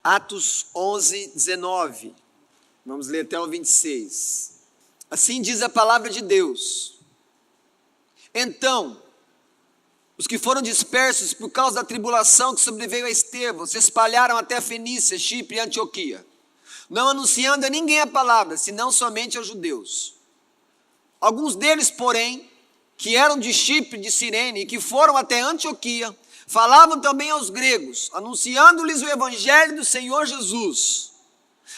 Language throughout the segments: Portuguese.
Atos 11, 19. Vamos ler até o 26. Assim diz a palavra de Deus. Então, os que foram dispersos por causa da tribulação que sobreveio a Estevão, se espalharam até a Fenícia, Chipre e Antioquia, não anunciando a ninguém a palavra, senão somente aos judeus. Alguns deles, porém, que eram de Chipre, de Cirene, e que foram até Antioquia, falavam também aos gregos, anunciando-lhes o evangelho do Senhor Jesus.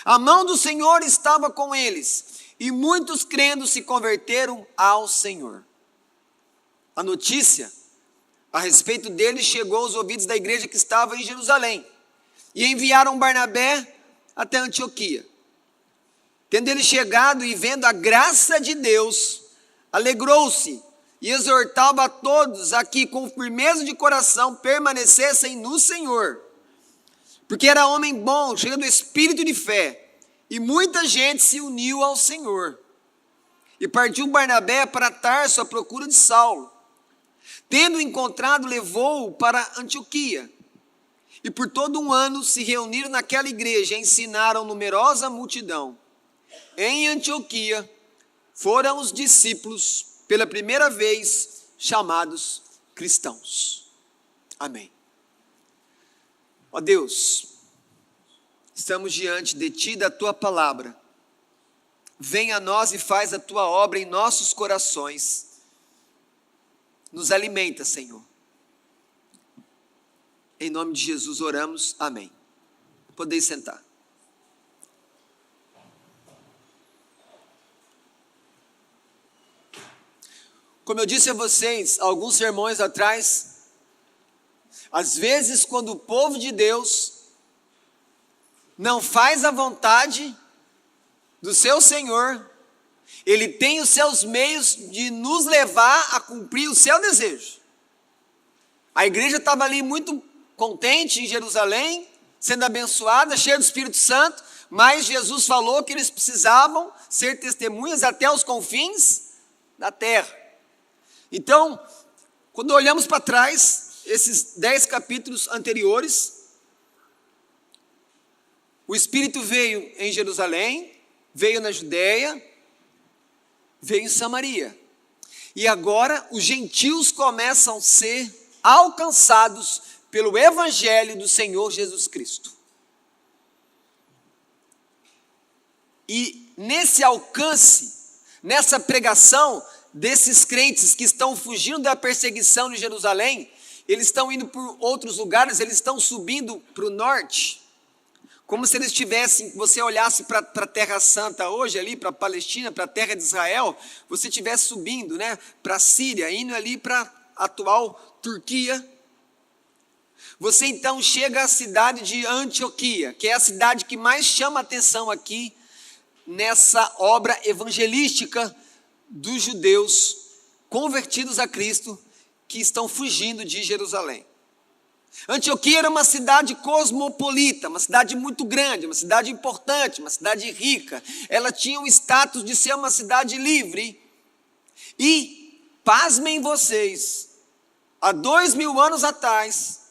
A mão do Senhor estava com eles, e muitos crendo se converteram ao Senhor. A notícia a respeito deles chegou aos ouvidos da igreja que estava em Jerusalém, e enviaram Barnabé até Antioquia. Tendo ele chegado e vendo a graça de Deus, alegrou-se e exortava a todos a que com firmeza de coração permanecessem no Senhor, porque era homem bom, cheio do espírito de fé, e muita gente se uniu ao Senhor. E partiu Barnabé para Tarso à procura de Saulo. Tendo encontrado, levou-o para Antioquia. E por todo um ano se reuniram naquela igreja e ensinaram numerosa multidão. Em Antioquia foram os discípulos, pela primeira vez, chamados cristãos. Amém. Ó Deus, estamos diante de Ti, da Tua palavra. Venha a nós e faz a Tua obra em nossos corações. Nos alimenta, Senhor. Em nome de Jesus oramos, amém. Podeis sentar. Como eu disse a vocês, alguns sermões atrás, às vezes quando o povo de Deus não faz a vontade do seu Senhor, Ele tem os seus meios de nos levar a cumprir o seu desejo. A igreja estava ali muito contente em Jerusalém, sendo abençoada, cheia do Espírito Santo, mas Jesus falou que eles precisavam ser testemunhas até os confins da terra. Então, quando olhamos para trás, esses 10 capítulos anteriores, o Espírito veio em Jerusalém, veio na Judéia, veio em Samaria. E agora os gentios começam a ser alcançados pelo evangelho do Senhor Jesus Cristo. E nesse alcance, nessa pregação desses crentes que estão fugindo da perseguição de Jerusalém, eles estão indo por outros lugares, eles estão subindo para o norte, como se eles tivessem, você olhasse para a Terra Santa hoje ali, para a Palestina, para a terra de Israel, você estivesse subindo, né, para a Síria, indo ali para a atual Turquia. Você então chega à cidade de Antioquia, que é a cidade que mais chama a atenção aqui, nessa obra evangelística dos judeus convertidos a Cristo, que estão fugindo de Jerusalém. Antioquia era uma cidade cosmopolita, uma cidade muito grande, uma cidade importante, uma cidade rica. Ela tinha o status de ser uma cidade livre. E, pasmem vocês, há 2000 anos atrás,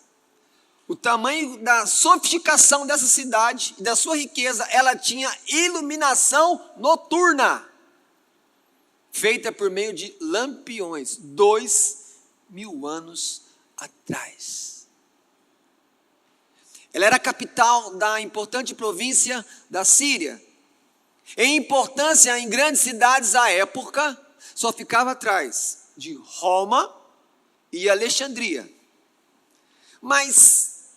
o tamanho da sofisticação dessa cidade e da sua riqueza, ela tinha iluminação noturna, feita por meio de lampiões, 2000 anos atrás. Ela era a capital da importante província da Síria. Em importância em grandes cidades à época, só ficava atrás de Roma e Alexandria. Mas,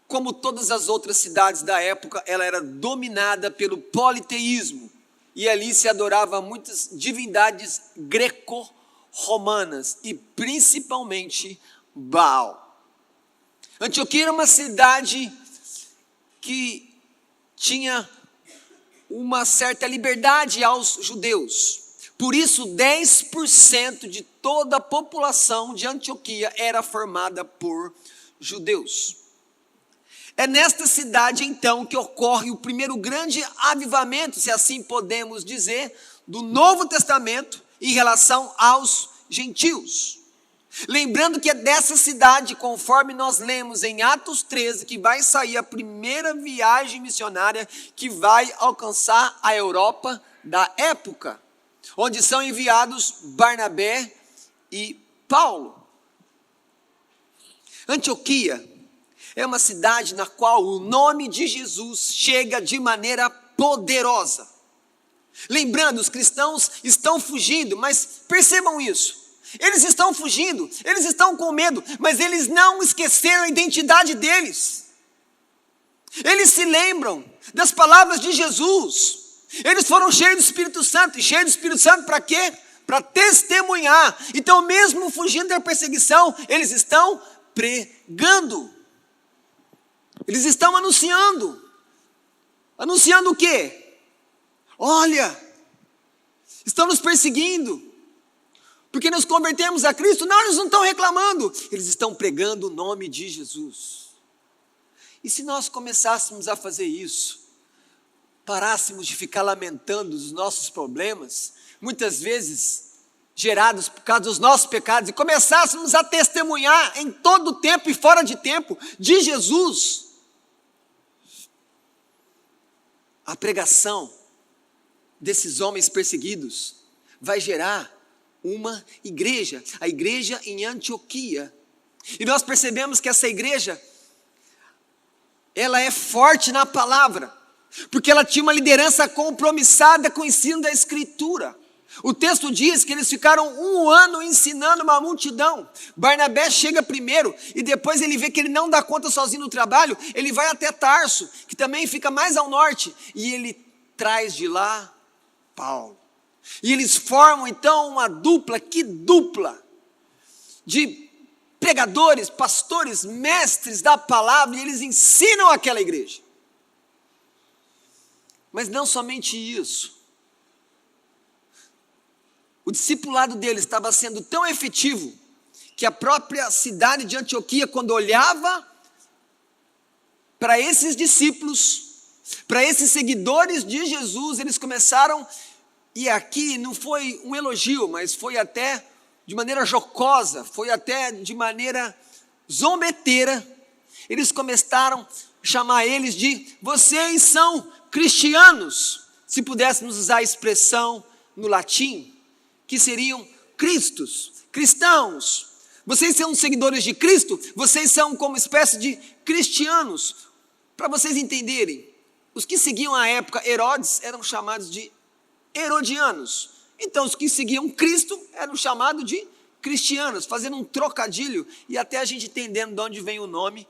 como todas as outras cidades da época, ela era dominada pelo politeísmo. E ali se adorava muitas divindades greco-romanas e principalmente Baal. Antioquia era uma cidade que tinha uma certa liberdade aos judeus. Por isso, 10% de toda a população de Antioquia era formada por judeus. É nesta cidade, então, que ocorre o primeiro grande avivamento, se assim podemos dizer, do Novo Testamento em relação aos gentios. Lembrando que é dessa cidade, conforme nós lemos em Atos 13, que vai sair a primeira viagem missionária que vai alcançar a Europa da época, onde são enviados Barnabé e Paulo. Antioquia é uma cidade na qual o nome de Jesus chega de maneira poderosa. Lembrando, os cristãos estão fugindo, mas percebam isso. Eles estão fugindo, eles estão com medo, mas eles não esqueceram a identidade deles. Eles se lembram das palavras de Jesus. Eles foram cheios do Espírito Santo. E cheios do Espírito Santo para quê? Para testemunhar. Então, mesmo fugindo da perseguição, eles estão pregando. Eles estão anunciando. Anunciando o quê? Olha, estão nos perseguindo porque nos convertemos a Cristo. Não, eles não estão reclamando, eles estão pregando o nome de Jesus. E se nós começássemos a fazer isso, parássemos de ficar lamentando os nossos problemas, muitas vezes gerados por causa dos nossos pecados, e começássemos a testemunhar em todo tempo e fora de tempo de Jesus, a pregação desses homens perseguidos vai gerar uma igreja, a igreja em Antioquia. E nós percebemos que essa igreja, ela é forte na palavra, porque ela tinha uma liderança compromissada com o ensino da Escritura. O texto diz que eles ficaram 1 ano ensinando uma multidão. Barnabé chega primeiro e depois ele vê que ele não dá conta sozinho no trabalho, ele vai até Tarso, que também fica mais ao norte, e ele traz de lá Paulo. E eles formam então uma dupla, que dupla, de pregadores, pastores, mestres da palavra, e eles ensinam aquela igreja. Mas não somente isso. O discipulado deles estava sendo tão efetivo, que a própria cidade de Antioquia, quando olhava para esses discípulos, para esses seguidores de Jesus, eles começaram, e aqui não foi um elogio, mas foi até de maneira jocosa, foi até de maneira zombeteira, eles começaram a chamar eles de: vocês são cristianos, se pudéssemos usar a expressão no latim, que seriam cristos, cristãos. Vocês são seguidores de Cristo, vocês são como espécie de cristianos. Para vocês entenderem, os que seguiam à época Herodes eram chamados de herodianos. Então os que seguiam Cristo eram chamados de cristianos, fazendo um trocadilho, e até a gente entendendo de onde vem o nome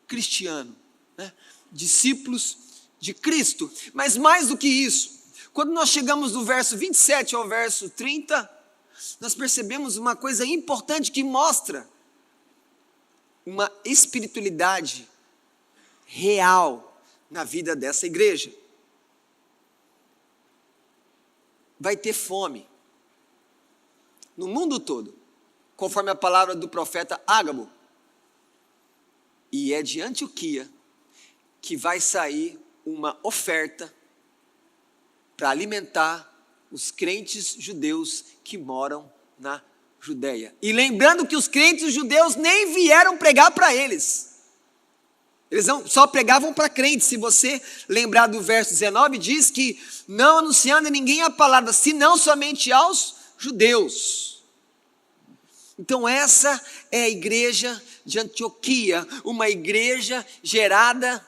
cristiano, né? Discípulos de Cristo. Mas mais do que isso, quando nós chegamos do verso 27 ao verso 30, nós percebemos uma coisa importante que mostra uma espiritualidade real na vida dessa igreja. Vai ter fome no mundo todo, conforme a palavra do profeta Ágabo. E é de Antioquia que vai sair uma oferta para alimentar os crentes judeus que moram na Judeia. E lembrando que os crentes judeus nem vieram pregar para eles. Eles só pregavam para crentes. Se você lembrar do verso 19, diz que não anunciando a ninguém a palavra, senão somente aos judeus. Então essa é a igreja de Antioquia, uma igreja gerada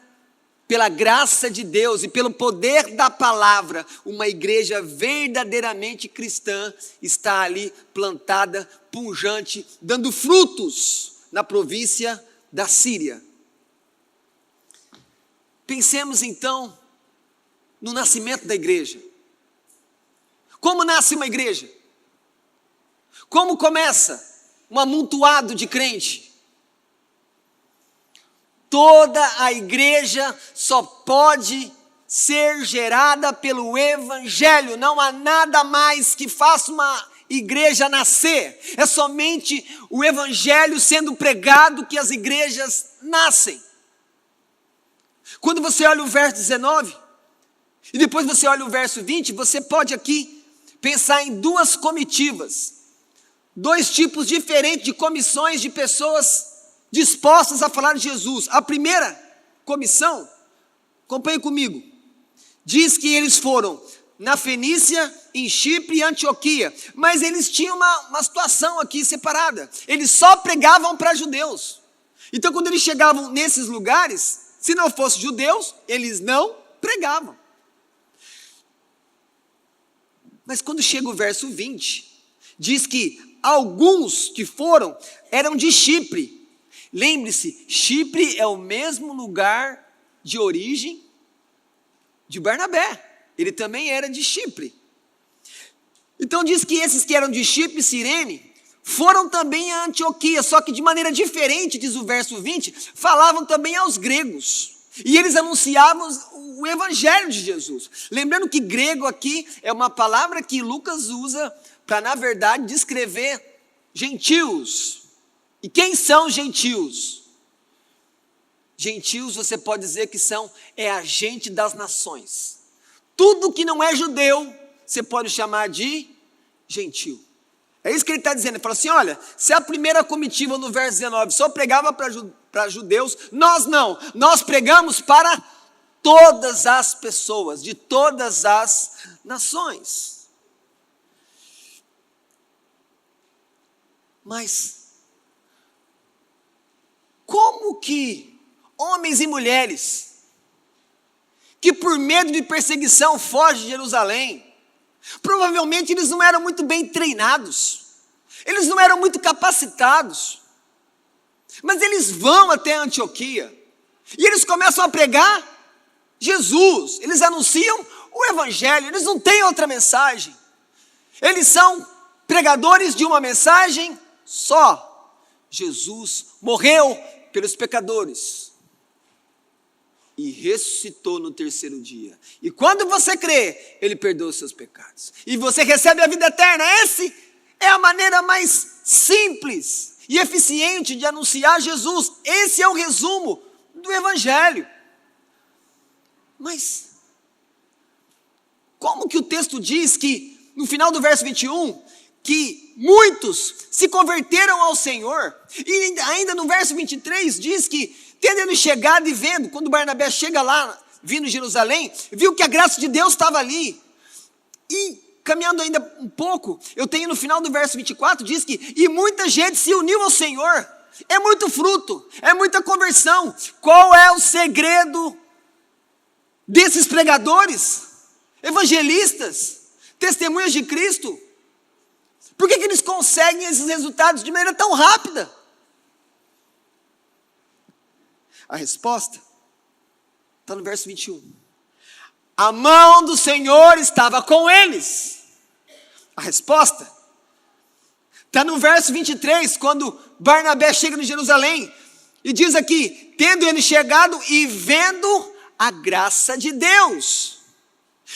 pela graça de Deus e pelo poder da palavra. Uma igreja verdadeiramente cristã está ali plantada, pujante, dando frutos na província da Síria. Pensemos então no nascimento da igreja. Como nasce uma igreja? Como começa um amontoado de crente? Toda a igreja só pode ser gerada pelo Evangelho. Não há nada mais que faça uma igreja nascer. É somente o Evangelho sendo pregado que as igrejas nascem. Quando você olha o verso 19, e depois você olha o verso 20, você pode aqui pensar em duas comitivas. dois tipos diferentes de comissões de pessoas dispostas a falar de Jesus. A primeira comissão, acompanhe comigo, diz que eles foram na Fenícia, em Chipre e Antioquia, mas eles tinham uma situação aqui separada, eles só pregavam para judeus. Então quando eles chegavam nesses lugares, se não fossem judeus, eles não pregavam. Mas quando chega o verso 20, diz que alguns que foram eram de Chipre. Lembre-se, Chipre é o mesmo lugar de origem de Barnabé. Ele também era de Chipre. Então diz que esses que eram de Chipre e Cirene foram também a Antioquia, só que de maneira diferente, diz o verso 20, falavam também aos gregos. E eles anunciavam o evangelho de Jesus. Lembrando que grego aqui é uma palavra que Lucas usa para, na verdade, descrever gentios. E quem são gentios? Gentios você pode dizer que é a gente das nações. Tudo que não é judeu, você pode chamar de gentio. É isso que ele está dizendo. Ele fala assim, olha, se a primeira comitiva no verso 19 só pregava para judeus, nós não. Nós pregamos para todas as pessoas, de todas as nações. Mas como que homens e mulheres que por medo de perseguição fogem de Jerusalém, provavelmente eles não eram muito bem treinados, eles não eram muito capacitados, mas eles vão até Antioquia, e eles começam a pregar Jesus, eles anunciam o evangelho, eles não têm outra mensagem, eles são pregadores de uma mensagem só: Jesus morreu pelos pecadores e ressuscitou no terceiro dia. E quando você crê, Ele perdoa os seus pecados. E você recebe a vida eterna. Essa é a maneira mais simples e eficiente de anunciar Jesus. Esse é o resumo do Evangelho. Mas como que o texto diz que, no final do verso 21, que muitos se converteram ao Senhor? E ainda no verso 23 diz que, tendo ele chegado e vendo, quando Barnabé chega lá, vindo de Jerusalém, viu que a graça de Deus estava ali. E caminhando ainda um pouco, eu tenho no final do verso 24, diz que, e muita gente se uniu ao Senhor. É muito fruto, é muita conversão. Qual é o segredo desses pregadores, evangelistas, testemunhas de Cristo? Por que eles conseguem esses resultados de maneira tão rápida? A resposta está no verso 21. A mão do Senhor estava com eles. A resposta está no verso 23, quando Barnabé chega em Jerusalém, e diz aqui, tendo ele chegado e vendo a graça de Deus.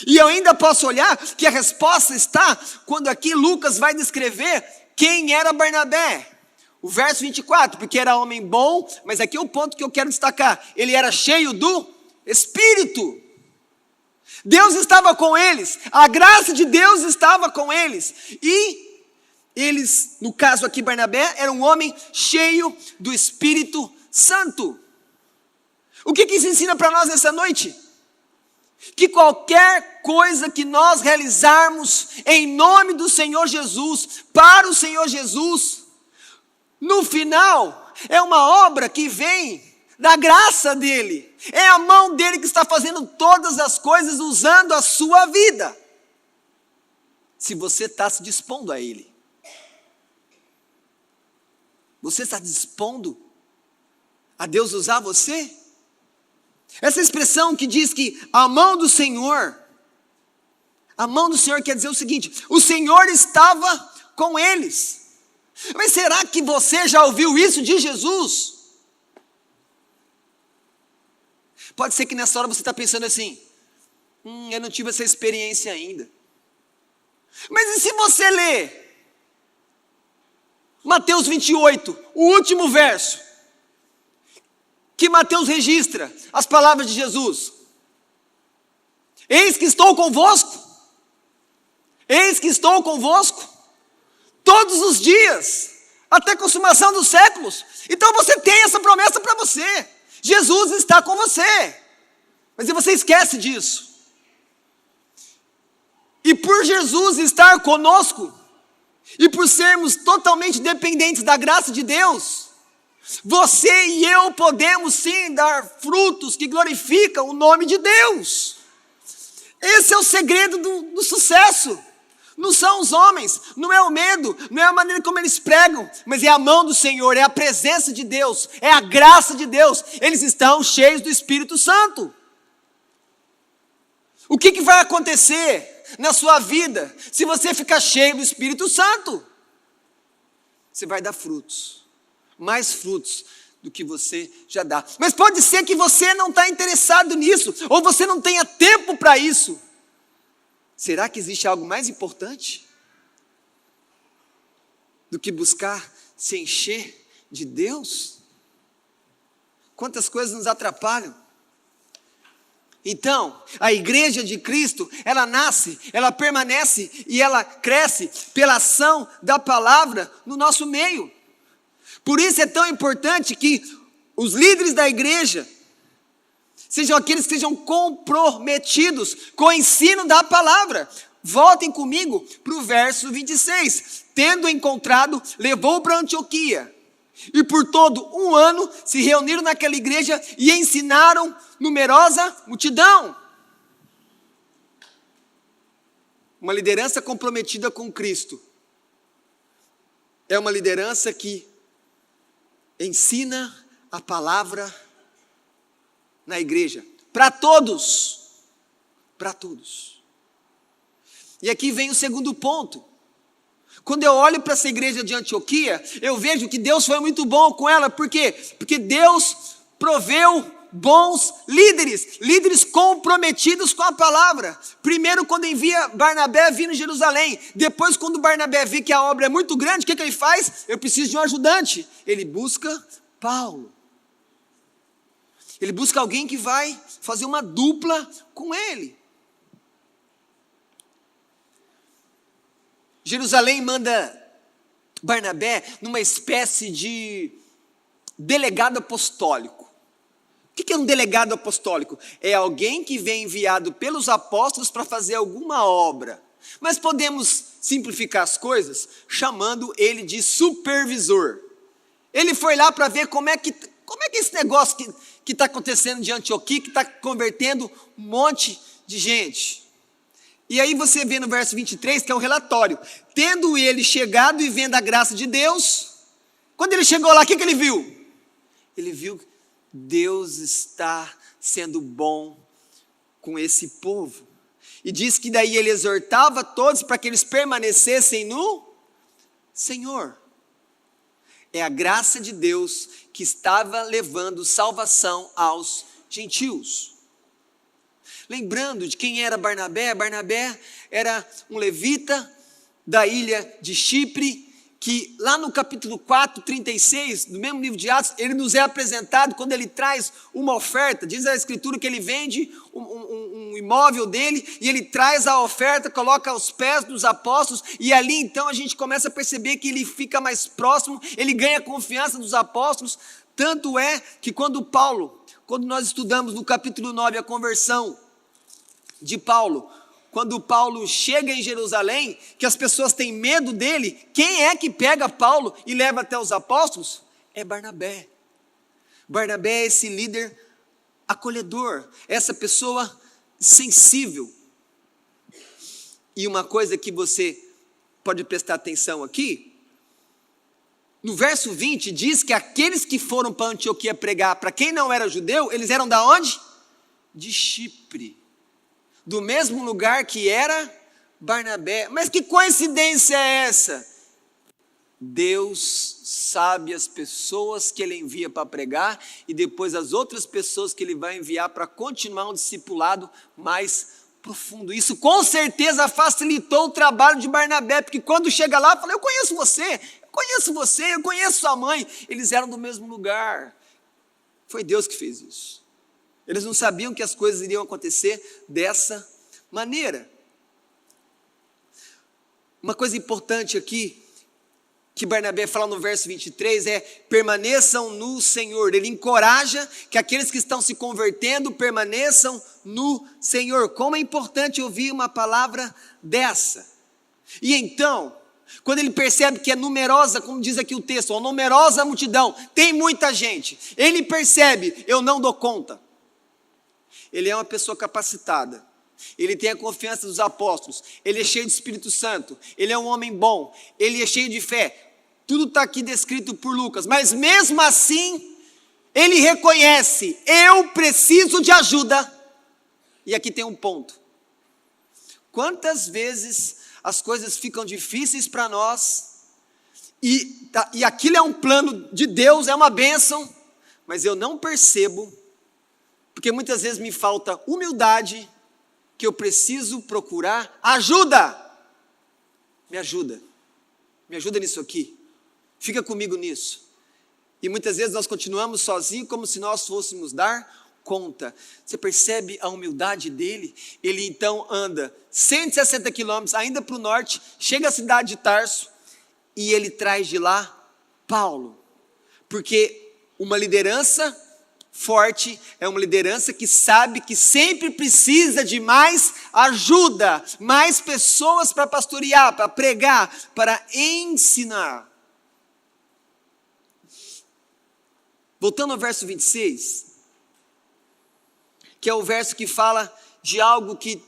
E eu ainda posso olhar que a resposta está quando aqui Lucas vai descrever quem era Barnabé. O verso 24, porque era homem bom, mas aqui é o ponto que eu quero destacar, ele era cheio do Espírito. Deus estava com eles, a graça de Deus estava com eles, e eles, no caso aqui Barnabé, era um homem cheio do Espírito Santo. O que isso ensina para nós nessa noite? Que qualquer coisa que nós realizarmos em nome do Senhor Jesus, para o Senhor Jesus, no final, é uma obra que vem da graça dele. É a mão dele que está fazendo todas as coisas, usando a sua vida. Se você está se dispondo a ele. Você está dispondo a Deus usar você? Essa expressão que diz que a mão do Senhor quer dizer o seguinte: o Senhor estava com eles. Mas será que você já ouviu isso de Jesus? Pode ser que nessa hora você está pensando assim, eu não tive essa experiência ainda. Mas e se você ler Mateus 28, o último verso, que Mateus registra as palavras de Jesus: eis que estou convosco todos os dias, até a consumação dos séculos. Então você tem essa promessa para você. Jesus está com você. Mas você esquece disso. E por Jesus estar conosco, e por sermos totalmente dependentes da graça de Deus, você e eu podemos sim dar frutos que glorificam o nome de Deus. Esse é o segredo do sucesso. Não são os homens, não é o medo, não é a maneira como eles pregam, mas é a mão do Senhor, é a presença de Deus, é a graça de Deus. Eles estão cheios do Espírito Santo. O que vai acontecer na sua vida se você ficar cheio do Espírito Santo? Você vai dar frutos, mais frutos do que você já dá. Mas pode ser que você não está interessado nisso, ou você não tenha tempo para isso. Será que existe algo mais importante do que buscar se encher de Deus? Quantas coisas nos atrapalham. Então, a igreja de Cristo, ela nasce, ela permanece e ela cresce pela ação da palavra no nosso meio. Por isso é tão importante que os líderes da igreja sejam aqueles que sejam comprometidos com o ensino da palavra. Voltem comigo para o verso 26. Tendo encontrado, levou para Antioquia. E por todo um ano se reuniram naquela igreja e ensinaram numerosa multidão. Uma liderança comprometida com Cristo é uma liderança que ensina a palavra na igreja, para todos, para todos. E aqui vem o segundo ponto. Quando eu olho para essa igreja de Antioquia, eu vejo que Deus foi muito bom com ela. Por quê? Porque Deus proveu bons líderes, líderes comprometidos com a palavra. Primeiro, quando envia Barnabé vindo em Jerusalém. Depois, quando Barnabé vê que a obra é muito grande, o que ele faz? Eu preciso de um ajudante. Ele busca Paulo. Ele busca alguém que vai fazer uma dupla com ele. Jerusalém manda Barnabé numa espécie de delegado apostólico. O que é um delegado apostólico? É alguém que vem enviado pelos apóstolos para fazer alguma obra. Mas podemos simplificar as coisas chamando ele de supervisor. Ele foi lá para ver como é que esse negócio que está acontecendo de Antioquia, que está convertendo um monte de gente. E aí você vê no verso 23, que é um relatório. Tendo ele chegado e vendo a graça de Deus, quando ele chegou lá, o que ele viu? Ele viu que Deus está sendo bom com esse povo. E diz que daí ele exortava todos para que eles permanecessem no Senhor. É a graça de Deus que estava levando salvação aos gentios. Lembrando de quem era Barnabé, Barnabé era um levita da ilha de Chipre, que lá no capítulo 4, 36, do mesmo livro de Atos, ele nos é apresentado quando ele traz uma oferta. Diz a escritura que ele vende um imóvel dele, e ele traz a oferta, coloca aos pés dos apóstolos, e ali então a gente começa a perceber que ele fica mais próximo, ele ganha a confiança dos apóstolos. Tanto é que quando nós estudamos no capítulo 9 a conversão de Paulo, quando Paulo chega em Jerusalém, que as pessoas têm medo dele, quem é que pega Paulo e leva até os apóstolos? É Barnabé. Barnabé é esse líder acolhedor, essa pessoa sensível. E uma coisa que você pode prestar atenção aqui, no verso 20 diz que aqueles que foram para Antioquia pregar, para quem não era judeu, eles eram da onde? De Chipre. Do mesmo lugar que era Barnabé. Mas que coincidência é essa? Deus sabe as pessoas que ele envia para pregar e depois as outras pessoas que ele vai enviar para continuar um discipulado mais profundo. Isso com certeza facilitou o trabalho de Barnabé, porque quando chega lá, fala: eu conheço você, eu conheço sua mãe. Eles eram do mesmo lugar. Foi Deus que fez isso. Eles não sabiam que as coisas iriam acontecer dessa maneira. Uma coisa importante aqui que Barnabé fala no verso 23 é: permaneçam no Senhor. Ele encoraja que aqueles que estão se convertendo permaneçam no Senhor. Como é importante ouvir uma palavra dessa. E então, quando ele percebe que é numerosa, como diz aqui o texto, uma numerosa multidão, tem muita gente, ele percebe: eu não dou conta. Ele é uma pessoa capacitada, ele tem a confiança dos apóstolos, ele é cheio de Espírito Santo, ele é um homem bom, ele é cheio de fé. Tudo está aqui descrito por Lucas, mas mesmo assim, ele reconhece: eu preciso de ajuda. E aqui tem um ponto: quantas vezes as coisas ficam difíceis para nós, e aquilo é um plano de Deus, é uma bênção, mas eu não percebo, porque muitas vezes me falta humildade, que eu preciso procurar ajuda. Me ajuda nisso aqui. Fica comigo nisso. E muitas vezes nós continuamos sozinhos, como se nós fôssemos dar conta. Você percebe a humildade dele? Ele então anda 160 quilômetros, ainda para o norte, chega à cidade de Tarso, e ele traz de lá Paulo. Porque uma liderança forte é uma liderança que sabe que sempre precisa de mais ajuda, mais pessoas para pastorear, para pregar, para ensinar. Voltando ao verso 26, que é o verso que fala de algo que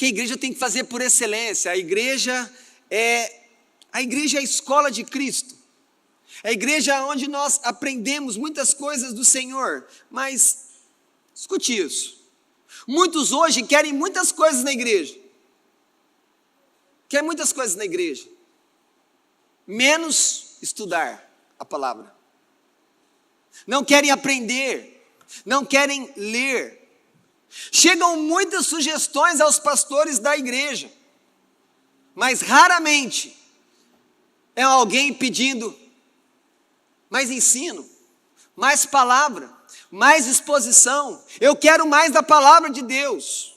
a igreja tem que fazer por excelência. A igreja é a escola de Cristo. É a igreja onde nós aprendemos muitas coisas do Senhor. Mas, escute isso, muitos hoje querem muitas coisas na igreja. Querem muitas coisas na igreja, menos estudar a palavra. Não querem aprender, não querem ler. Chegam muitas sugestões aos pastores da igreja, mas raramente é alguém pedindo mais ensino, mais palavra, mais exposição. Eu quero mais da palavra de Deus.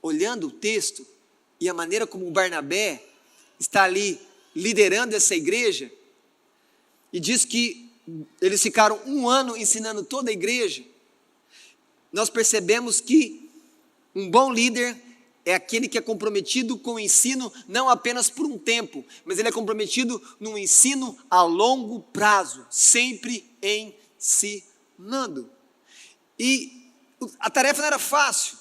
Olhando o texto e a maneira como o Barnabé está ali liderando essa igreja, e diz que eles ficaram 1 ano ensinando toda a igreja, nós percebemos que um bom líder é aquele que é comprometido com o ensino, não apenas por um tempo, mas ele é comprometido no ensino a longo prazo, sempre ensinando. E a tarefa não era fácil,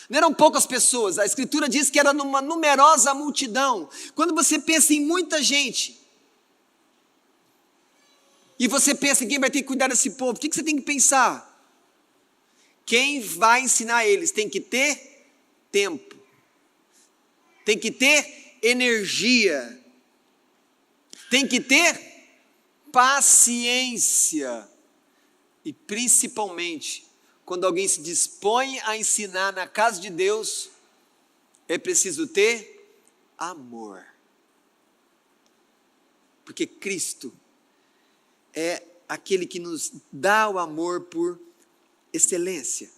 não eram poucas pessoas, a escritura diz que era numa numerosa multidão. Quando você pensa em muita gente, e você pensa em quem vai ter que cuidar desse povo, o que você tem que pensar? Quem vai ensinar eles tem que ter tempo, tem que ter energia, tem que ter paciência, e principalmente, quando alguém se dispõe a ensinar na casa de Deus, é preciso ter amor. Porque Cristo é aquele que nos dá o amor por excelência.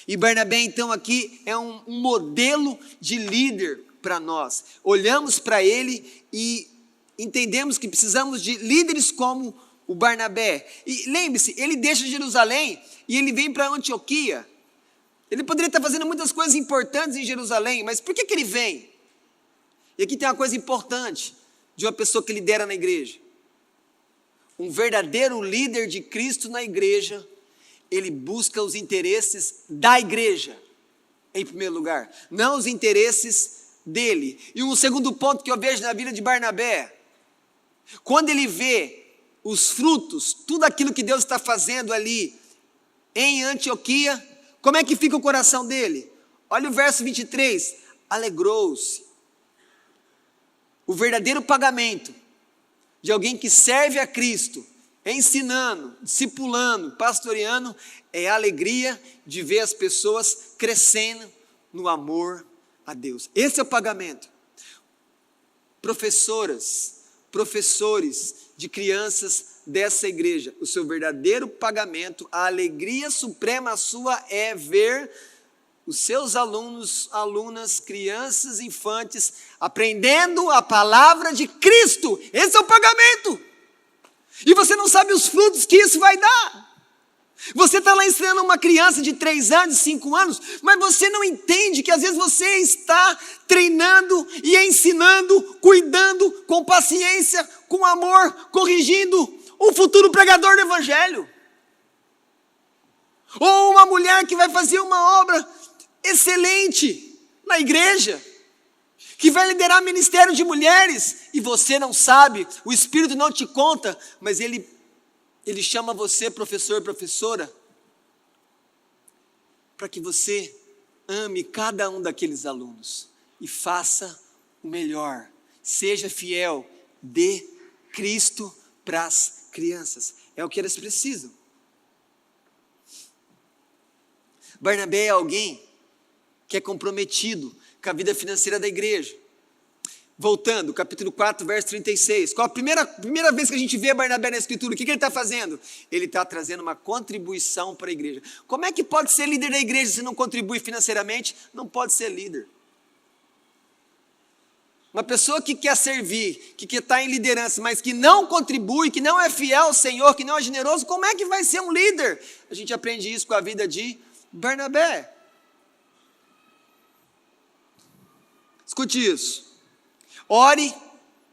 E Barnabé então aqui é um modelo de líder para nós. Olhamos para ele e entendemos que precisamos de líderes como o Barnabé. E lembre-se, ele deixa Jerusalém e ele vem para Antioquia. Ele poderia estar fazendo muitas coisas importantes em Jerusalém, mas por que ele vem? E aqui tem uma coisa importante de uma pessoa que lidera na igreja. Um verdadeiro líder de Cristo na igreja, ele busca os interesses da igreja, em primeiro lugar, não os interesses dele. E um segundo ponto que eu vejo na vida de Barnabé, quando ele vê os frutos, tudo aquilo que Deus está fazendo ali em Antioquia, como é que fica o coração dele? Olha o verso 23, alegrou-se. O verdadeiro pagamento de alguém que serve a Cristo, ensinando, discipulando, pastoreando, é a alegria de ver as pessoas crescendo no amor a Deus. Esse é o pagamento. Professores de crianças dessa igreja, o seu verdadeiro pagamento, a alegria suprema sua é ver os seus alunos, alunas, crianças, infantes, aprendendo a palavra de Cristo. Esse é o pagamento. E você não sabe os frutos que isso vai dar. Você está lá ensinando uma criança de 3 anos, 5 anos, mas você não entende que às vezes você está treinando e ensinando, cuidando, com paciência, com amor, corrigindo um futuro pregador do evangelho. Ou uma mulher que vai fazer uma obra excelente na igreja, que vai liderar ministério de mulheres, e você não sabe, o Espírito não te conta, mas ele chama você, professor, professora, para que você ame cada um daqueles alunos e faça o melhor, seja fiel, dê Cristo para as crianças, é o que eles precisam. Barnabé é alguém que é comprometido com a vida financeira da igreja. Voltando, capítulo 4, verso 36. Qual a primeira vez que a gente vê Barnabé na escritura? O que ele está fazendo? Ele está trazendo uma contribuição para a igreja. Como é que pode ser líder da igreja se não contribui financeiramente? Não pode ser líder. Uma pessoa que quer servir, que está em liderança, mas que não contribui, que não é fiel ao Senhor, que não é generoso, como é que vai ser um líder? A gente aprende isso com a vida de Barnabé. Escute isso. Ore,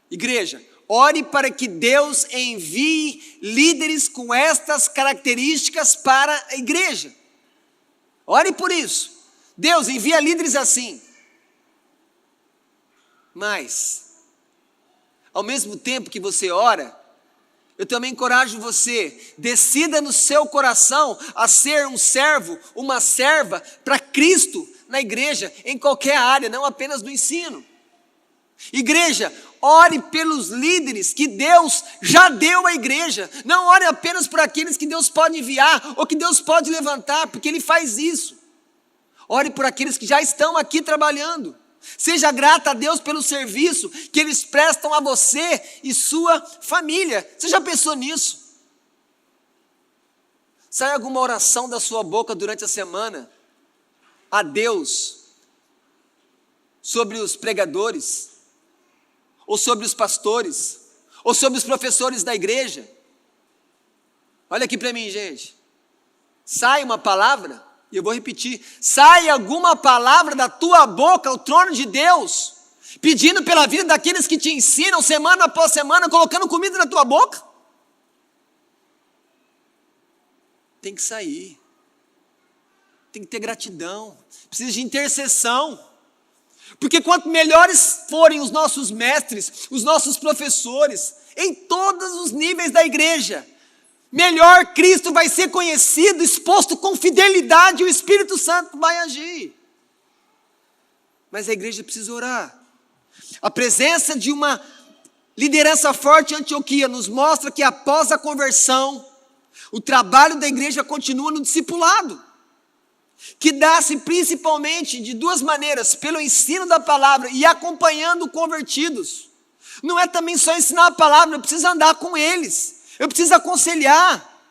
igreja, ore para que Deus envie líderes com estas características para a igreja. Ore por isso. Deus envia líderes assim. Mas, ao mesmo tempo que você ora, eu também encorajo você, decida no seu coração a ser um servo, uma serva para Cristo na igreja, em qualquer área, não apenas no ensino. Igreja, ore pelos líderes que Deus já deu à igreja. Não ore apenas por aqueles que Deus pode enviar ou que Deus pode levantar, porque Ele faz isso. Ore por aqueles que já estão aqui trabalhando. Seja grata a Deus pelo serviço que eles prestam a você e sua família. Você já pensou nisso? Sai alguma oração da sua boca durante a semana a Deus sobre os pregadores, ou sobre os pastores, ou sobre os professores da igreja? Olha aqui para mim, gente. Sai uma palavra, e eu vou repetir, sai alguma palavra da tua boca ao trono de Deus, pedindo pela vida daqueles que te ensinam semana após semana, colocando comida na tua boca? Tem que sair. Tem que ter gratidão. Precisa de intercessão. Porque quanto melhores forem os nossos mestres, os nossos professores, em todos os níveis da igreja, melhor Cristo vai ser conhecido, exposto com fidelidade, e o Espírito Santo vai agir. Mas a igreja precisa orar. A presença de uma liderança forte em Antioquia nos mostra que após a conversão, o trabalho da igreja continua no discipulado, que dá-se principalmente de 2 maneiras: pelo ensino da palavra e acompanhando convertidos. Não é também só ensinar a palavra, eu preciso andar com eles, eu preciso aconselhar,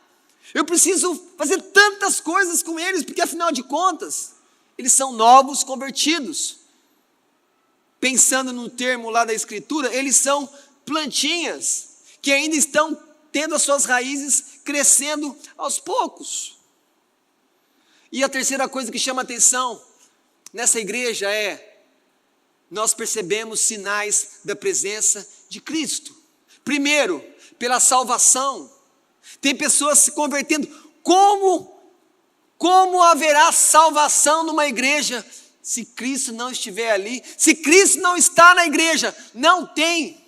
eu preciso fazer tantas coisas com eles, porque afinal de contas, eles são novos convertidos. Pensando no termo lá da escritura, eles são plantinhas, que ainda estão tendo as suas raízes crescendo aos poucos. E a terceira coisa que chama atenção nessa igreja é, nós percebemos sinais da presença de Cristo. Primeiro, pela salvação. Tem pessoas se convertendo. Como haverá salvação numa igreja se Cristo não estiver ali? Se Cristo não está na igreja, não tem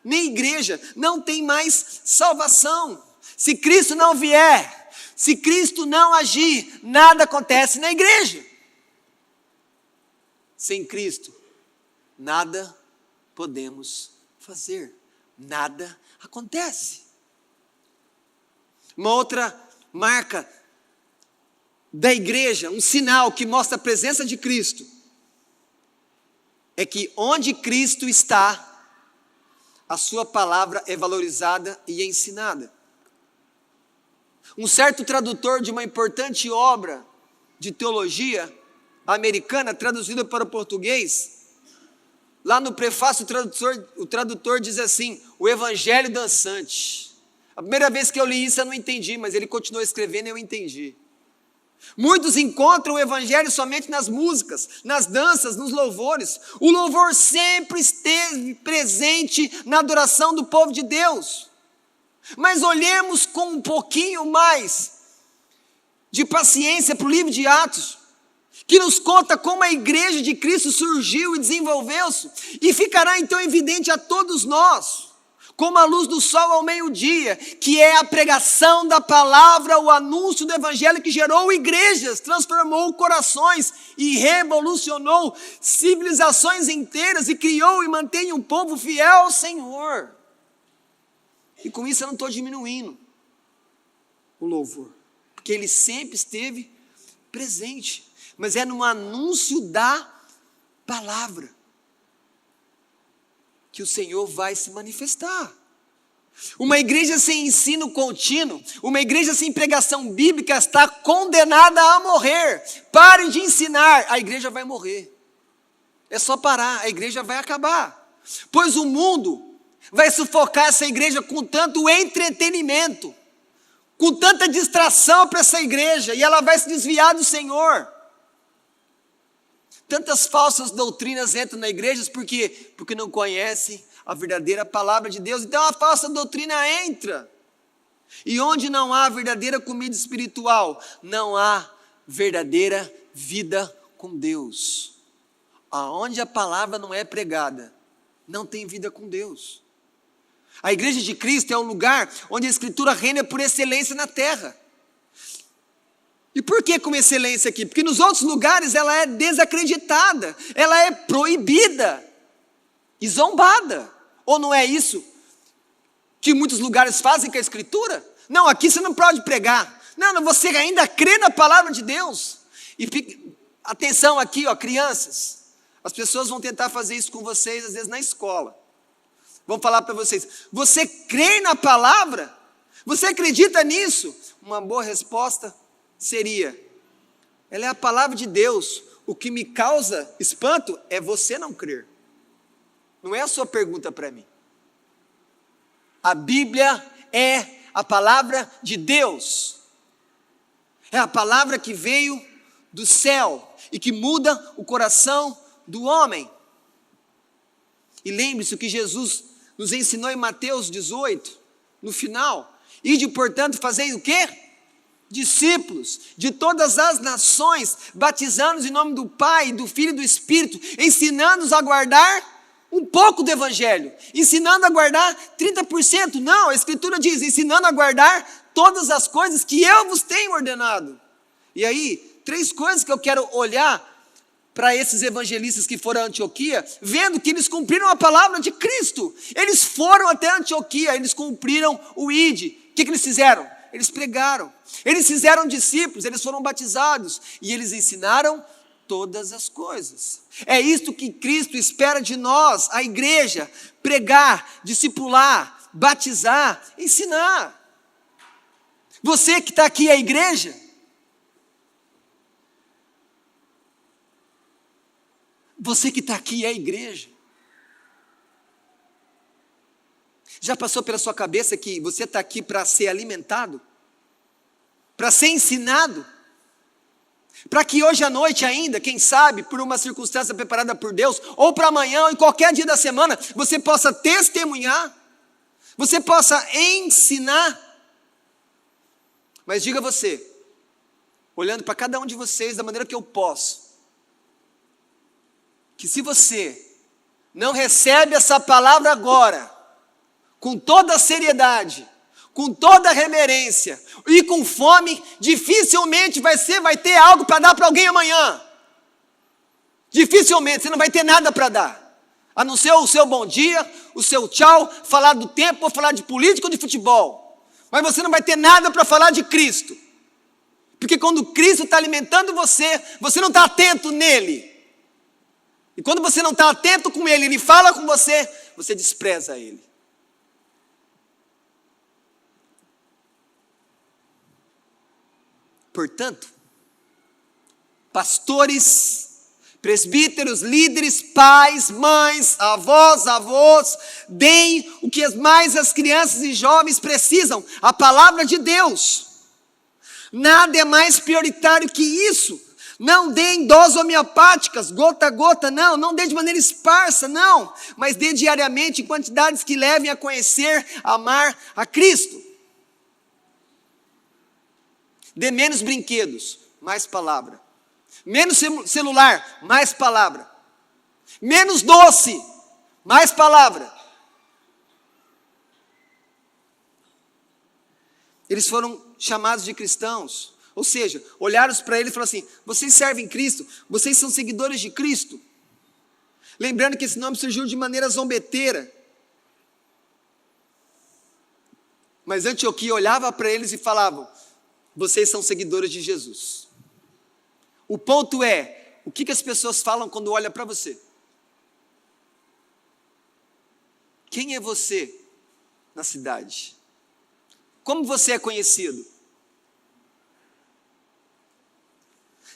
nem igreja, não tem mais salvação. Se Cristo não vier, se Cristo não agir, nada acontece na igreja. Sem Cristo, nada podemos fazer, nada acontece. Uma outra marca da igreja, um sinal que mostra a presença de Cristo, é que onde Cristo está, a sua palavra é valorizada e ensinada. Um certo tradutor de uma importante obra de teologia americana, traduzida para o português, lá no prefácio o tradutor diz assim: o evangelho dançante. A primeira vez que eu li isso eu não entendi, mas ele continuou escrevendo e eu entendi. Muitos encontram o evangelho somente nas músicas, nas danças, nos louvores. O louvor sempre esteve presente na adoração do povo de Deus. Mas olhemos com um pouquinho mais de paciência para o livro de Atos, que nos conta como a igreja de Cristo surgiu e desenvolveu-se, e ficará então evidente a todos nós, como a luz do sol ao meio-dia, que é a pregação da palavra, o anúncio do evangelho que gerou igrejas, transformou corações e revolucionou civilizações inteiras e criou e mantém um povo fiel ao Senhor. E com isso eu não estou diminuindo o louvor, porque ele sempre esteve presente, mas é no anúncio da palavra que o Senhor vai se manifestar. Uma igreja sem ensino contínuo, uma igreja sem pregação bíblica está condenada a morrer. Pare de ensinar, a igreja vai morrer. É só parar, a igreja vai acabar. Pois o mundo vai sufocar essa igreja com tanto entretenimento, com tanta distração para essa igreja, e ela vai se desviar do Senhor. Tantas falsas doutrinas entram na igreja, por quê? Porque não conhecem a verdadeira palavra de Deus. Então a falsa doutrina entra. E onde não há verdadeira comida espiritual, não há verdadeira vida com Deus. Aonde a palavra não é pregada, não tem vida com Deus. A igreja de Cristo é um lugar onde a Escritura reina por excelência na terra. E por que com excelência aqui? Porque nos outros lugares ela é desacreditada, ela é proibida e zombada. Ou não é isso que muitos lugares fazem com a Escritura? Não, aqui você não pode pregar. Não, você ainda crê na palavra de Deus. E atenção aqui, crianças. As pessoas vão tentar fazer isso com vocês, às vezes na escola. Vão falar para vocês: você crê na palavra? Você acredita nisso? Uma boa resposta seria: ela é a palavra de Deus. O que me causa espanto é você não crer. Não é a sua pergunta para mim. A Bíblia é a palavra de Deus. É a palavra que veio do céu e que muda o coração do homem. E lembre-se o que Jesus nos ensinou em Mateus 18, no final: ide, portanto, fazei o quê? Discípulos de todas as nações, batizando-os em nome do Pai, do Filho e do Espírito, ensinando-os a guardar um pouco do Evangelho, ensinando a guardar 30%, não, a Escritura diz, ensinando a guardar todas as coisas que eu vos tenho ordenado. E aí, 3 coisas que eu quero olhar para esses evangelistas que foram a Antioquia, vendo que eles cumpriram a palavra de Cristo. Eles foram até Antioquia, eles cumpriram o ID. O que eles fizeram? Eles pregaram, eles fizeram discípulos, eles foram batizados e eles ensinaram todas as coisas. É isto que Cristo espera de nós, a igreja: pregar, discipular, batizar, ensinar. Você que está aqui é a igreja? Você que está aqui é a igreja? Já passou pela sua cabeça que você está aqui para ser alimentado? Para ser ensinado? Para que hoje à noite ainda, quem sabe, por uma circunstância preparada por Deus, ou para amanhã, ou em qualquer dia da semana, você possa testemunhar, você possa ensinar. Mas diga você, olhando para cada um de vocês da maneira que eu posso, que se você não recebe essa palavra agora, com toda a seriedade, com toda a reverência e com fome, dificilmente vai ter algo para dar para alguém amanhã. Dificilmente, você não vai ter nada para dar, a não ser o seu bom dia, o seu tchau, falar do tempo, ou falar de política ou de futebol. Mas você não vai ter nada para falar de Cristo, porque quando Cristo está alimentando você, você não está atento nele. E quando você não está atento com ele, ele fala com você, você despreza ele. Portanto, pastores, presbíteros, líderes, pais, mães, avós, deem o que mais as crianças e jovens precisam, a palavra de Deus. Nada é mais prioritário que isso. Não dê em doses homeopáticas, gota a gota, não dê de maneira esparsa, não, mas dê diariamente em quantidades que levem a conhecer, a amar a Cristo. Dê menos brinquedos, mais palavra. Menos celular, mais palavra. Menos doce, mais palavra. Eles foram chamados de cristãos, ou seja, olharam para ele e falaram assim: vocês servem Cristo, vocês são seguidores de Cristo. Lembrando que esse nome surgiu de maneira zombeteira. Mas Antioquia olhava para eles e falavam: vocês são seguidores de Jesus. O ponto é, o que as pessoas falam quando olham para você? Quem é você na cidade? Como você é conhecido?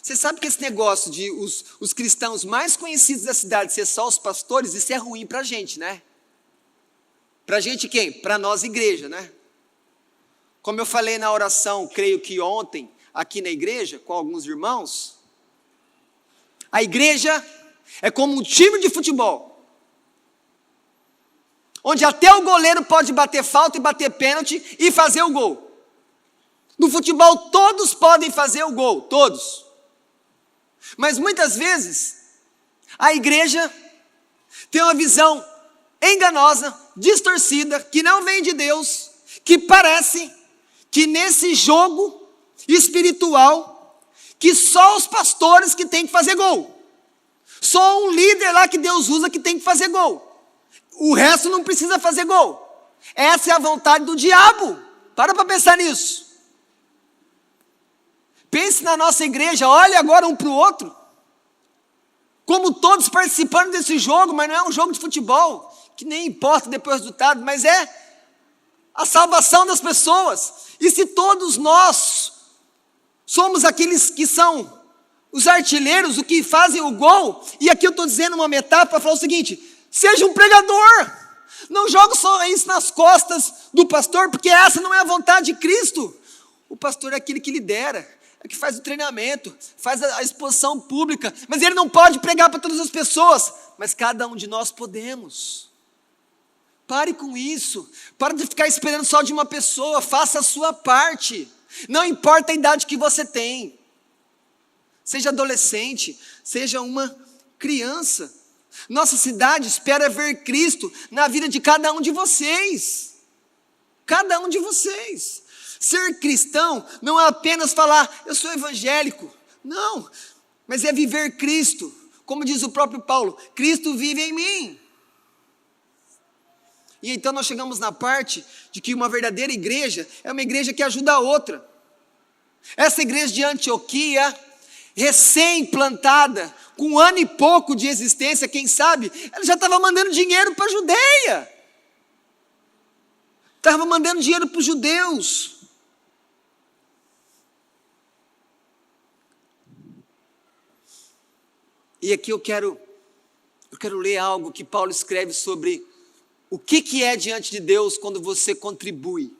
Você sabe que esse negócio de os cristãos mais conhecidos da cidade ser só os pastores, isso é ruim para a gente, né? Para a gente quem? Para nós igreja, né? Como eu falei na oração, creio que ontem, aqui na igreja, com alguns irmãos, a igreja é como um time de futebol, onde até o goleiro pode bater falta e bater pênalti e fazer o gol. No futebol todos podem fazer o gol, todos. Mas muitas vezes, a igreja tem uma visão enganosa, distorcida, que não vem de Deus, que parece que nesse jogo espiritual, que só os pastores que tem que fazer gol. Só um líder lá que Deus usa que tem que fazer gol. O resto não precisa fazer gol. Essa é a vontade do diabo. Para pensar nisso. Pense na nossa igreja, olhe agora um para o outro. Como todos participando desse jogo, mas não é um jogo de futebol, que nem importa depois do resultado, mas é a salvação das pessoas. E se todos nós somos aqueles que são os artilheiros, o que fazem o gol, e aqui eu estou dizendo uma metáfora para falar o seguinte: seja um pregador, não jogue só isso nas costas do pastor, porque essa não é a vontade de Cristo. O pastor é aquele que lidera, é que faz o treinamento, faz a exposição pública, mas ele não pode pregar para todas as pessoas, mas cada um de nós podemos. Pare com isso, pare de ficar esperando só de uma pessoa, faça a sua parte, não importa a idade que você tem, seja adolescente, seja uma criança. Nossa cidade espera ver Cristo na vida de cada um de vocês, cada um de vocês. Ser cristão não é apenas falar, eu sou evangélico, não, mas é viver Cristo, como diz o próprio Paulo, Cristo vive em mim. E então nós chegamos na parte de que uma verdadeira igreja é uma igreja que ajuda a outra. Essa igreja de Antioquia, recém-plantada, com 1 ano e pouco de existência, quem sabe, ela já estava mandando dinheiro para a Judeia, estava mandando dinheiro para os judeus. E aqui eu quero ler algo que Paulo escreve sobre o que é diante de Deus quando você contribui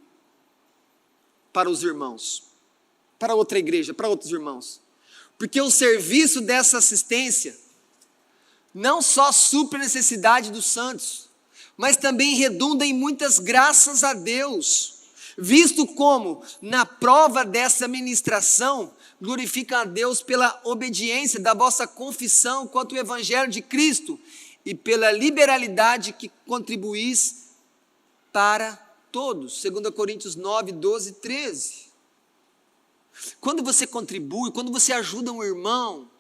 para os irmãos, para outra igreja, para outros irmãos. Porque o serviço dessa assistência não só supre a necessidade dos santos, mas também redunda em muitas graças a Deus, visto como, na prova dessa ministração, glorificam a Deus pela obediência da vossa confissão quanto ao Evangelho de Cristo e pela liberalidade que contribuís para todos. 2 Coríntios 9, 12 e 13. Quando você contribui, quando você ajuda um irmão,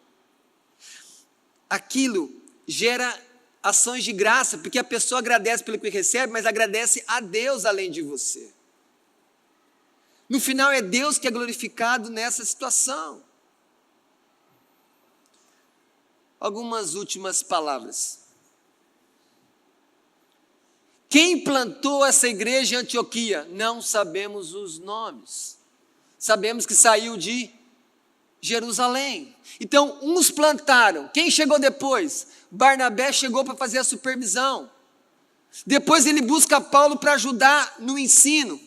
aquilo gera ações de graça, porque a pessoa agradece pelo que recebe, mas agradece a Deus além de você. No final é Deus que é glorificado nessa situação. Algumas últimas palavras. Quem plantou essa igreja em Antioquia? Não sabemos os nomes. Sabemos que saiu de Jerusalém. Então, uns plantaram. Quem chegou depois? Barnabé chegou para fazer a supervisão. Depois ele busca Paulo para ajudar no ensino.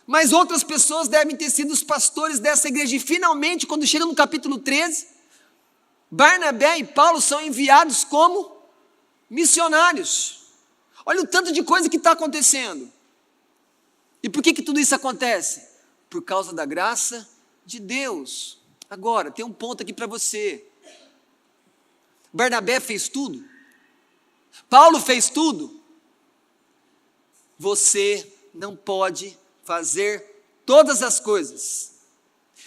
Mas outras pessoas devem ter sido os pastores dessa igreja. E finalmente, quando chega no capítulo 13, Barnabé e Paulo são enviados como missionários. Olha o tanto de coisa que está acontecendo. E por que tudo isso acontece? Por causa da graça de Deus. Agora, tem um ponto aqui para você. Barnabé fez tudo? Paulo fez tudo? Você não pode fazer todas as coisas.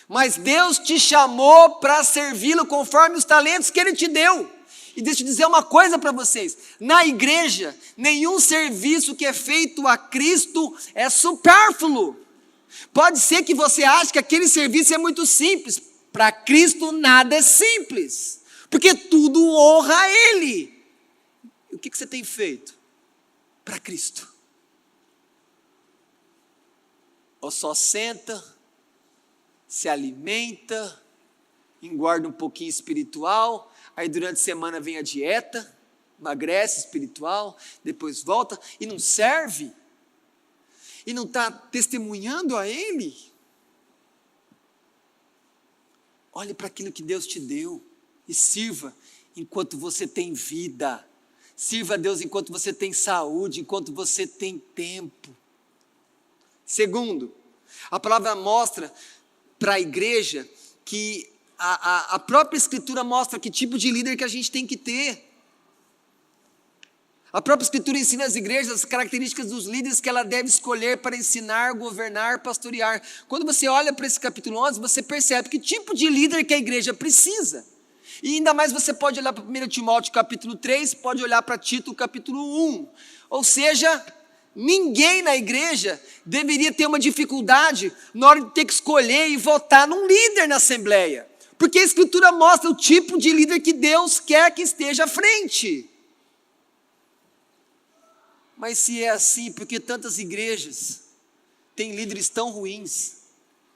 Mas Deus te chamou para servi-lo conforme os talentos que Ele te deu. E deixa eu dizer uma coisa para vocês. Na igreja, nenhum serviço que é feito a Cristo é supérfluo. Pode ser que você ache que aquele serviço é muito simples. Para Cristo nada é simples, porque tudo honra a Ele. E o que você tem feito para Cristo? Ou só senta, se alimenta, engorda um pouquinho espiritual, aí durante a semana vem a dieta, emagrece espiritual, depois volta e não serve? E não está testemunhando a Ele? Olhe para aquilo que Deus te deu e sirva enquanto você tem vida. Sirva a Deus enquanto você tem saúde, enquanto você tem tempo. Segundo, a palavra mostra para a igreja que a própria Escritura mostra que tipo de líder que a gente tem que ter. A própria Escritura ensina às igrejas as características dos líderes que ela deve escolher para ensinar, governar, pastorear. Quando você olha para esse capítulo 11, você percebe que tipo de líder que a igreja precisa. E ainda mais você pode olhar para 1 Timóteo capítulo 3, pode olhar para Tito capítulo 1. Ou seja, ninguém na igreja deveria ter uma dificuldade na hora de ter que escolher e votar num líder na assembleia. Porque a Escritura mostra o tipo de líder que Deus quer que esteja à frente. Mas se é assim, por que tantas igrejas têm líderes tão ruins,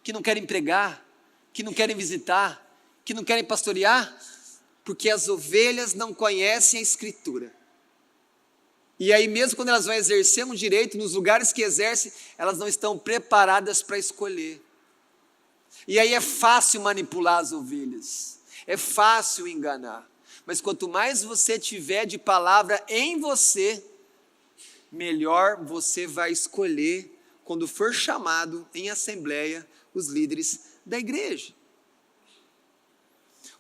que não querem pregar, que não querem visitar, que não querem pastorear? Porque as ovelhas não conhecem a Escritura. E aí mesmo quando elas vão exercer um direito, nos lugares que exercem, elas não estão preparadas para escolher. E aí é fácil manipular as ovelhas, é fácil enganar. Mas quanto mais você tiver de palavra em você, melhor você vai escolher, quando for chamado em assembleia, os líderes da igreja.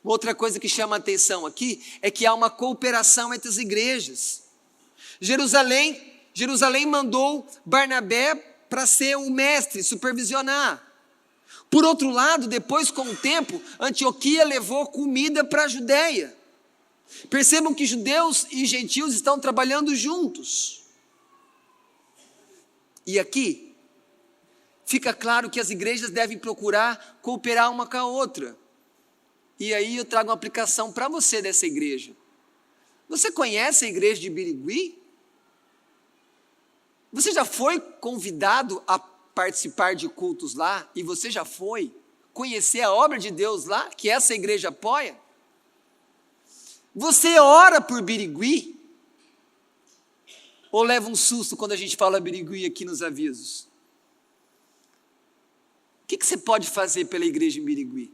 Outra coisa que chama a atenção aqui, é que há uma cooperação entre as igrejas. Jerusalém mandou Barnabé para ser o mestre, supervisionar. Por outro lado, depois com o tempo, Antioquia levou comida para a Judeia. Percebam que judeus e gentios estão trabalhando juntos. E aqui, fica claro que as igrejas devem procurar cooperar uma com a outra. E aí eu trago uma aplicação para você dessa igreja. Você conhece a igreja de Birigui? Você já foi convidado a participar de cultos lá? E você já foi conhecer a obra de Deus lá, que essa igreja apoia? Você ora por Birigui? Ou leva um susto quando a gente fala Birigui aqui nos avisos? O que você pode fazer pela igreja em Birigui?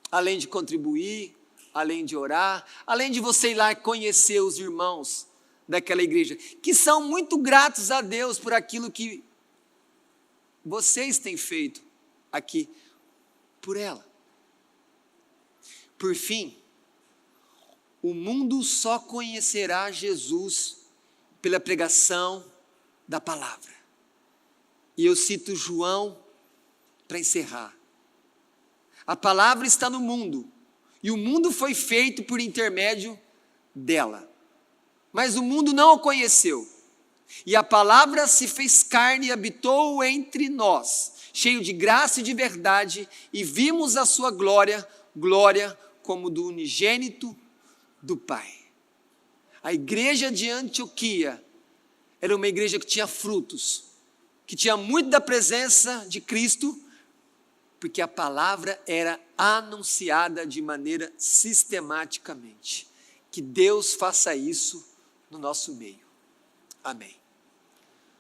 Além de contribuir, além de orar, além de você ir lá conhecer os irmãos daquela igreja, que são muito gratos a Deus por aquilo que vocês têm feito aqui por ela. Por fim, o mundo só conhecerá Jesus pela pregação da palavra. E eu cito João para encerrar. A palavra está no mundo, e o mundo foi feito por intermédio dela. Mas o mundo não a conheceu. E a palavra se fez carne e habitou entre nós, cheio de graça e de verdade, e vimos a sua glória, glória como do unigênito do Pai. A igreja de Antioquia era uma igreja que tinha frutos, que tinha muito da presença de Cristo, Porque a palavra era anunciada de maneira sistematicamente. Que Deus faça isso no nosso meio. Amém.